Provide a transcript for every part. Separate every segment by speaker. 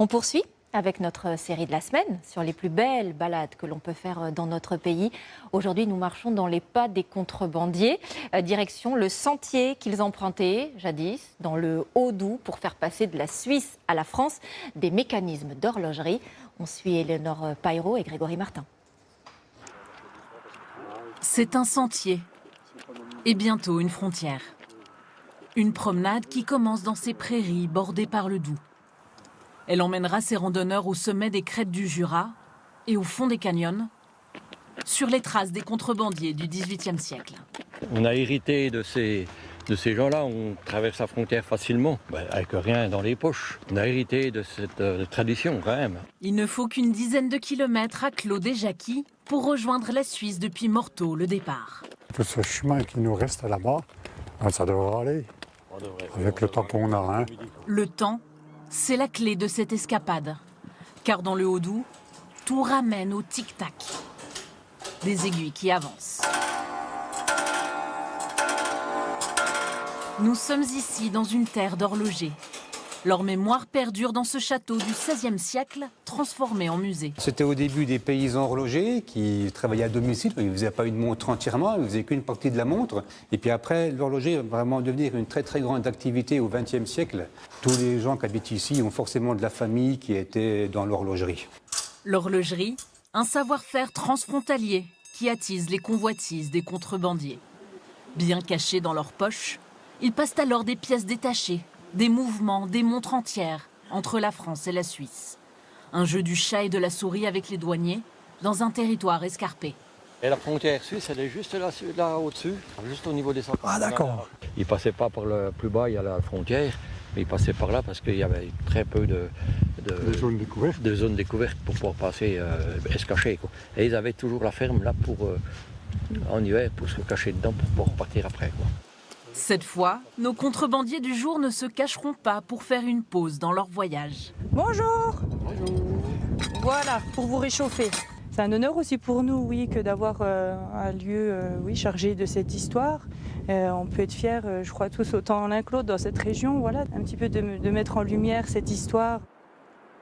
Speaker 1: On poursuit avec notre série de la semaine sur les plus belles balades que l'on peut faire dans notre pays. Aujourd'hui, nous marchons dans les pas des contrebandiers, direction le sentier qu'ils empruntaient jadis dans le Haut-Doubs pour faire passer de la Suisse à la France des mécanismes d'horlogerie. On suit Éléonore Paillereau et Grégory Martin.
Speaker 2: C'est un sentier et bientôt une frontière. Une promenade qui commence dans ces prairies bordées par le Doubs. Elle emmènera ses randonneurs au sommet des crêtes du Jura et au fond des canyons, sur les traces des contrebandiers du XVIIIe siècle.
Speaker 3: On a hérité de ces gens-là, on traverse la frontière facilement, avec rien dans les poches. On a hérité de cette tradition quand même.
Speaker 2: Il ne faut qu'une dizaine de kilomètres à Claude et Jackie pour rejoindre la Suisse depuis Morteau, le départ.
Speaker 4: Tout ce chemin qui nous reste là-bas, ça devrait aller, avec le temps qu'on a.
Speaker 2: Le temps, c'est la clé de cette escapade. Car dans le Haut-Doubs, tout ramène au tic-tac. Des aiguilles qui avancent. Nous sommes ici dans une terre d'horlogers. Leur mémoire perdure dans ce château du XVIe siècle, transformé en musée.
Speaker 5: C'était au début des paysans horlogers qui travaillaient à domicile. Ils ne faisaient pas une montre entièrement, ils ne faisaient qu'une partie de la montre. Et puis après, l'horloger va vraiment devenir une très très grande activité au XXe siècle. Tous les gens qui habitent ici ont forcément de la famille qui était dans l'horlogerie.
Speaker 2: L'horlogerie, un savoir-faire transfrontalier qui attise les convoitises des contrebandiers. Bien cachés dans leurs poches, ils passent alors des pièces détachées, des mouvements, des montres entières entre la France et la Suisse. Un jeu du chat et de la souris avec les douaniers dans un territoire escarpé.
Speaker 3: Et la frontière suisse, elle est juste là au-dessus, juste au niveau des centres.
Speaker 4: Ah d'accord.
Speaker 3: Ils ne passaient pas par le plus bas, il y a la frontière, mais ils passaient par là parce qu'il y avait très peu de
Speaker 4: zones
Speaker 3: découvertes pour pouvoir passer et se cacher. Et ils avaient toujours la ferme là en hiver pour se cacher dedans pour pouvoir repartir après.
Speaker 2: Cette fois, nos contrebandiers du jour ne se cacheront pas pour faire une pause dans leur voyage.
Speaker 6: Bonjour. Bonjour. Voilà, pour vous réchauffer. C'est un honneur aussi pour nous, oui, que d'avoir un lieu chargé de cette histoire. On peut être fiers, je crois, tous autant l'un que l'autre dans cette région. Voilà, un petit peu de mettre en lumière cette histoire.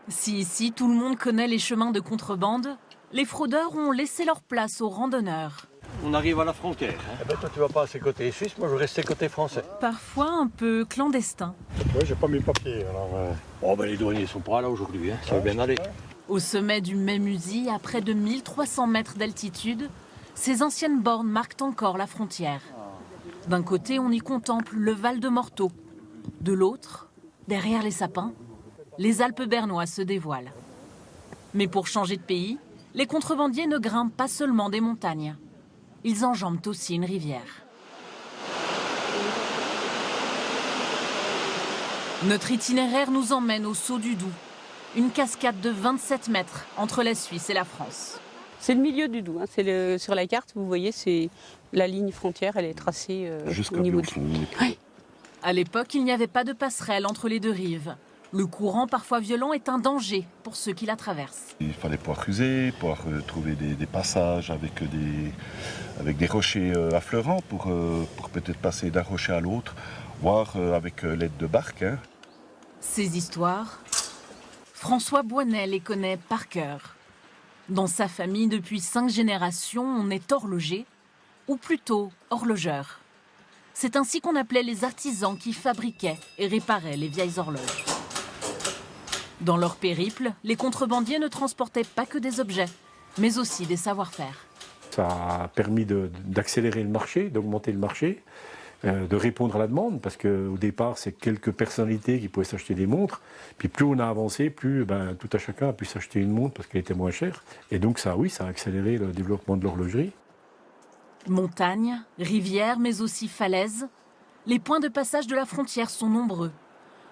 Speaker 2: Si ici tout le monde connaît les chemins de contrebande, les fraudeurs ont laissé leur place aux randonneurs.
Speaker 3: On arrive à la frontière. Toi, tu vas passer côté suisse, moi je vais rester côté français.
Speaker 2: Parfois un peu clandestin.
Speaker 4: Oui, j'ai pas mes papiers. Alors,
Speaker 3: les douaniers sont pas là aujourd'hui, ça va bien aller.
Speaker 2: Au sommet du Mémusy, à près de 1300 mètres d'altitude, ces anciennes bornes marquent encore la frontière. D'un côté, on y contemple le Val de Morteau. De l'autre, derrière les sapins, les Alpes bernoises se dévoilent. Mais pour changer de pays, les contrebandiers ne grimpent pas seulement des montagnes. Ils enjambent aussi une rivière. Notre itinéraire nous emmène au Saut du Doubs, une cascade de 27 mètres entre la Suisse et la France.
Speaker 6: C'est le milieu du Doubs. Sur la carte, vous voyez, c'est la ligne frontière, elle est tracée au niveau du... Oui.
Speaker 2: À l'époque, il n'y avait pas de passerelle entre les deux rives. Le courant, parfois violent, est un danger pour ceux qui la traversent.
Speaker 7: Il fallait pouvoir creuser, pouvoir trouver des passages avec des rochers affleurants pour peut-être passer d'un rocher à l'autre, voire avec l'aide de barques.
Speaker 2: Ces histoires, François Boisnet les connaît par cœur. Dans sa famille, depuis 5 générations, on est horloger, ou plutôt horlogeur. C'est ainsi qu'on appelait les artisans qui fabriquaient et réparaient les vieilles horloges. Dans leur périple, les contrebandiers ne transportaient pas que des objets, mais aussi des savoir-faire.
Speaker 8: Ça a permis d'accélérer le marché, d'augmenter le marché, de répondre à la demande, parce qu'au départ, c'est quelques personnalités qui pouvaient s'acheter des montres. Puis plus on a avancé, plus tout à chacun a pu s'acheter une montre parce qu'elle était moins chère. Et donc ça a accéléré le développement de l'horlogerie.
Speaker 2: Montagnes, rivières, mais aussi falaises, les points de passage de la frontière sont nombreux.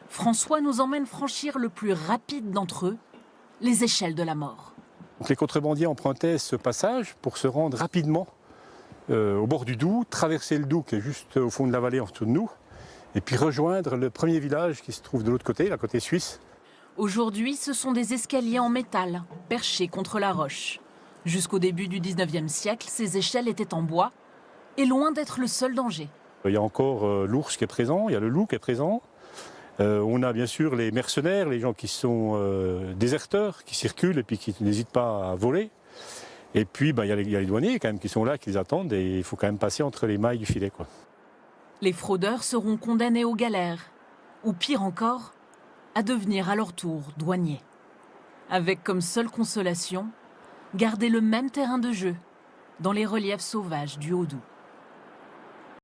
Speaker 2: François nous emmène franchir le plus rapide d'entre eux, les échelles de la mort.
Speaker 8: Donc les contrebandiers empruntaient ce passage pour se rendre rapidement au bord du Doubs, traverser le Doubs qui est juste au fond de la vallée en dessous de nous, et puis rejoindre le premier village qui se trouve de l'autre côté, la côté suisse.
Speaker 2: Aujourd'hui, ce sont des escaliers en métal, perchés contre la roche. Jusqu'au début du 19e siècle, ces échelles étaient en bois, et loin d'être le seul danger.
Speaker 8: Il y a encore l'ours qui est présent, il y a le loup qui est présent. On a bien sûr les mercenaires, les gens qui sont déserteurs, qui circulent et puis qui n'hésitent pas à voler. Et puis il y a les douaniers quand même qui sont là, qui les attendent et il faut quand même passer entre les mailles du filet, quoi.
Speaker 2: Les fraudeurs seront condamnés aux galères, ou pire encore, à devenir à leur tour douaniers. Avec comme seule consolation, garder le même terrain de jeu dans les reliefs sauvages du Haut-Doubs.